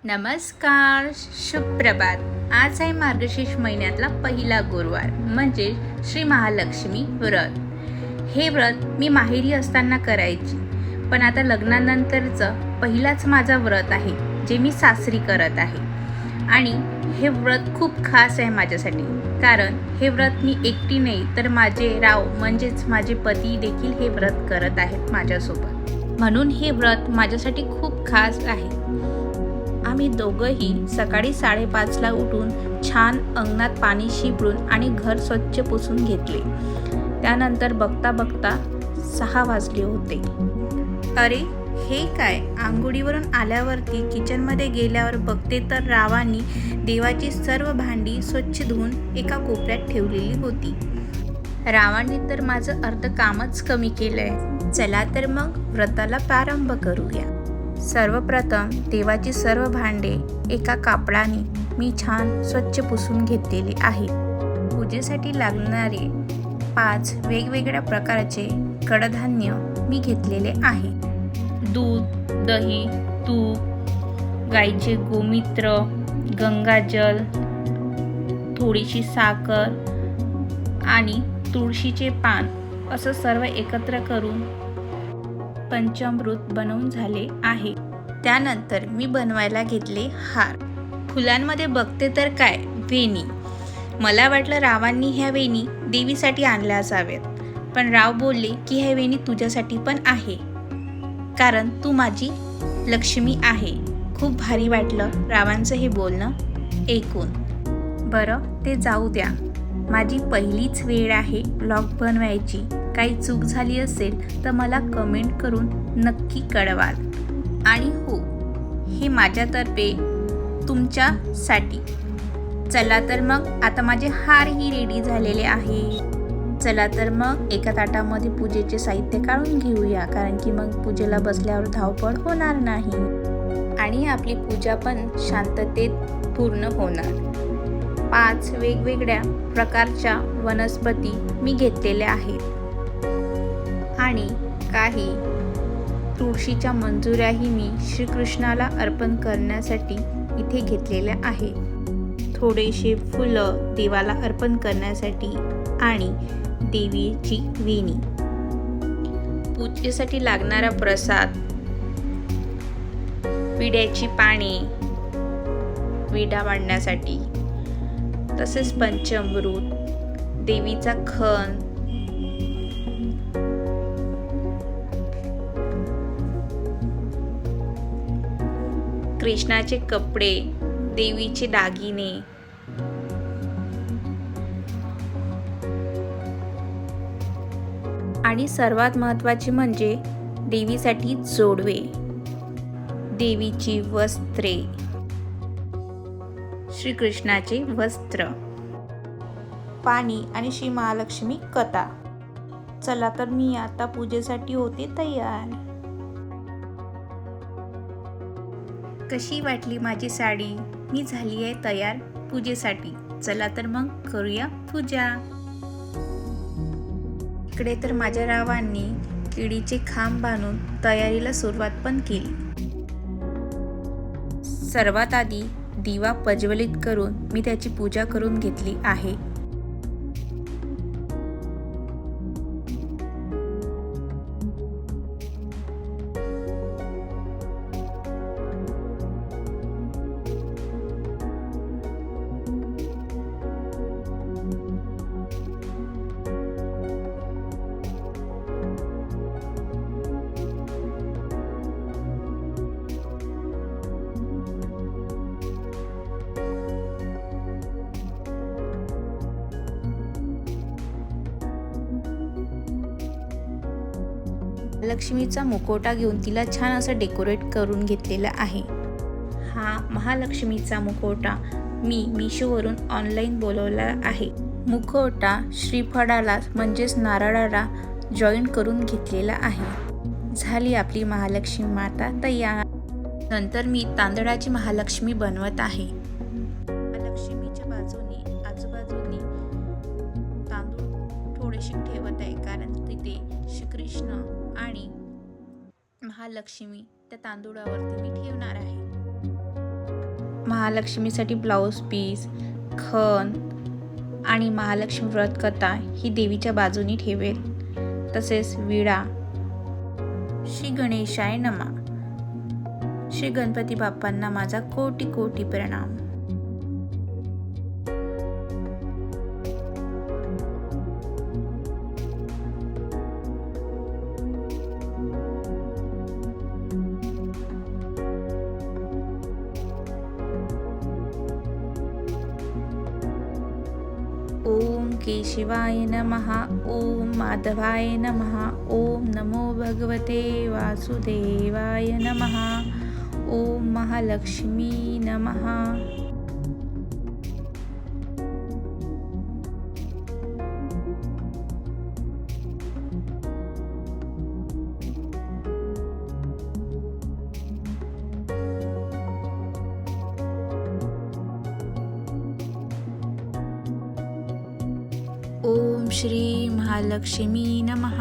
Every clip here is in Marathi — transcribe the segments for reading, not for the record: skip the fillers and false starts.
नमस्कार, सुप्रभात. आज आहे मार्गशीर्ष महिन्यातला पहिला गुरुवार म्हणजे श्री महालक्ष्मी व्रत. हे व्रत मी माहेरी असताना करायची, पण आता लग्नानंतरचं पहिलाच माझा व्रत आहे जे मी सासरी करत आहे. आणि हे व्रत खूप खास आहे माझ्यासाठी, कारण हे व्रत मी एकटी नाही तर माझे राव म्हणजेच माझे पती देखील हे व्रत करत आहेत माझ्यासोबत. म्हणून हे व्रत माझ्यासाठी खूप खास आहे. आम्ही दोघंही सकाळी 5:30ला उठून छान अंगणात पाणी शिंपडून आणि घर स्वच्छ पुसून घेतले. त्यानंतर बघता बघता 6 वाजले होते. अरे हे काय, आंघोळीवरून आल्यावरती किचनमध्ये गेल्यावर बघते तर रावांनी देवाची सर्व भांडी स्वच्छ धुवून एका कोपऱ्यात ठेवलेली होती. रावांनी तर माझं अर्ध कामच कमी केलंय. चला तर मग व्रताला प्रारंभ करूया. सर्वप्रथम देवाची सर्व भांडे एका कापडाने मी छान स्वच्छ पुसून घेतलेले आहेत. पूजेसाठी लागणारे 5 वेगवेगळ्या प्रकारचे कडधान्य मी घेतलेले आहे. दूध, दही, तूप, गाईचे गोमूत्र, गंगाजल, थोडीशी साखर आणि तुळशीचे पान असं सर्व एकत्र करून पंचामृत बनवून झाले आहे. त्यानंतर मी बनवायला घेतले हार. फुलांमध्ये बघते तर काय, वेणी. मला वाटलं रावांनी ह्या वेणी देवीसाठी आणल्या असाव्यात, पण राव बोलले की ह्या वेणी तुझ्यासाठी पण आहे, कारण तू माझी लक्ष्मी आहे. खूप भारी वाटलं रावांचं हे बोलणं ऐकून. बरं ते जाऊ द्या, माझी पहिलीच वेळ आहे ब्लॉग बनवायची. काही चूक झाली असेल तर मला कमेंट करून नक्की कळवाल. आणि हो, हे माझ्यातर्फे तुमच्यासाठी. चला तर मग आता माझे हारही रेडी झालेले आहे. चला तर मग एका ताटामध्ये पूजेचे साहित्य काढून घेऊया, कारण की मग पूजेला बसल्यावर धावपळ होणार नाही आणि आपली पूजा पण शांततेत पूर्ण होणार. 5 वेगवेगळ्या प्रकारच्या वनस्पती मी घेतलेल्या आहेत आणि काही तुळशीच्या मंजुऱ्याही मी श्रीकृष्णाला अर्पण करण्यासाठी इथे घेतलेल्या आहेत. थोडेसे फुलं देवाला अर्पण करण्यासाठी आणि देवीची वेणी. पूजेसाठी लागणारा प्रसाद, विड्याची पाने विडा वाढण्यासाठी, तसेच पंचामृत, देवीचा खण, कृष्णाचे कपडे, देवीचे दागिने, आणि सर्वात महत्त्वाचे म्हणजे देवीसाठी जोडवे, देवीची वस्त्रे, श्रीकृष्णाचे वस्त्र, पाणी आणि श्री महालक्ष्मी कथा. चला तर मी आता पूजेसाठी होते तयार. कशी वाटली माझी साडी? मी झाली आहे तयार पूजेसाठी. चला तर मग करूया पूजा. इकडे तर माझ्या रावांनी केळीचे खांब बांधून तयारीला सुरुवात पण केली. सर्वात आधी दिवा प्रज्वलित करून मी त्याची पूजा करून घेतली आहे. लक्ष्मीचा मुखवटा घेऊन तिला छान असं डेकोरेट करून घेतलेला आहे. हा महालक्ष्मीचा मुखवटा मी मिशोवरून ऑनलाईन बोलवला आहे. मुखवटा श्रीफळाला म्हणजेच नारळाला जॉईन करून घेतलेला आहे. झाली आपली महालक्ष्मी माता तयार. नंतर मी तांदळाची महालक्ष्मी बनवत आहे. महालक्ष्मीच्या बाजूने आजूबाजूने तांदूळ थोडेसे ठेवत आहे, कारण तिथे श्रीकृष्ण आणि महालक्ष्मी त्या तांदूळावरती मी ठेवणार आहे. महालक्ष्मीसाठी ब्लाऊज पीस, खण आणि महालक्ष्मी व्रत कथा ही देवीच्या बाजूनी ठेवेल. तसेच विडा. श्री गणेशाय नमः. श्री गणपती बाप्पांना माझा कोटी कोटी प्रणाम. ओम केशवाय नमः. ओम माधवाय नमः. ओम नमो भगवते वासुदेवाय नमः. ओम महालक्ष्मी नमः. ओम श्री महालक्ष्मी नमः.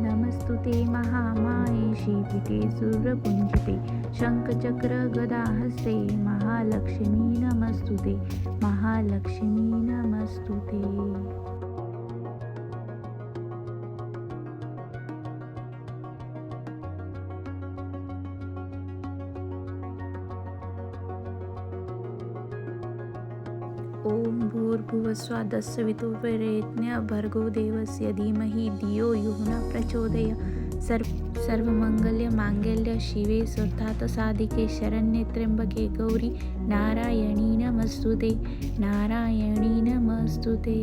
नमस्तुते महामाये श्रीपीठे सूर्यपुंजिते शंखचक्र गदाहस्ते महालक्ष्मी नमस्तुते. महालक्ष्मी नमस्तुते. ओम भूर्भुवस्सुः तत्सवितुर्वरेण्यं भर्गो देवस्य धीमहि धियो यो नः प्रचोदयात्. सर्वमंगल्यमांगल्ये शिवे सर्वार्थसाधिके शरण्ये त्र्यंबके गौरी नारायणी नमस्तुते. नारायणी नमस्तुते.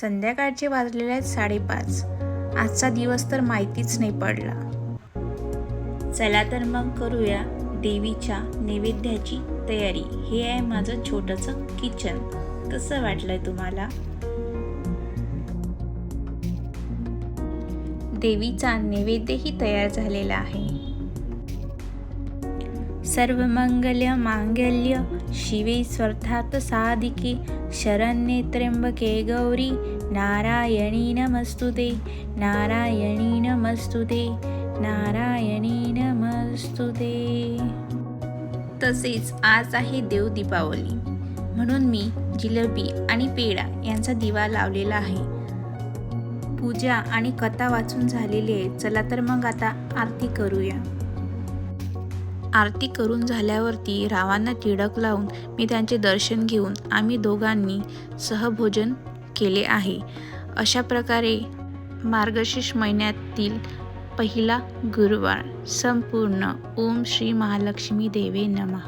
संध्याकाळचे वाजलेले आहेत 5:30. आजचा दिवस तर माहितीच नाही पडला. चला तर मग करूया देवीच्या नैवेद्याची तयारी. हे आहे माझं छोटंसं किचन. कसं वाटलंय तुम्हाला? देवीचा नैवेद्यही तयार झालेला आहे. सर्वमंगल्य मांगल्य शिवे सर्वार्थ साधिके शरण्ये त्र्यंबके गौरी नारायणी नमस्तुते. नारायणी नमस्तुते. नारायणी नमस्तुते. तसेच आज आहे देव दीपावली म्हणून मी जिलेबी आणि पेढा यांचा दिवा लावलेला आहे. पूजा आणि कथा वाचून झालेली आहे. चला तर मग आता आरती करूया. आरती करून झाल्यावरती रावांना टिळक लावून मी त्यांचे दर्शन घेऊन आम्ही दोघांनी सहभोजन केले आहे. अशा प्रकारे मार्गशीर्ष महिन्यातील पहिला गुरुवार संपूर्ण. ओम श्री महालक्ष्मी देवे नमः.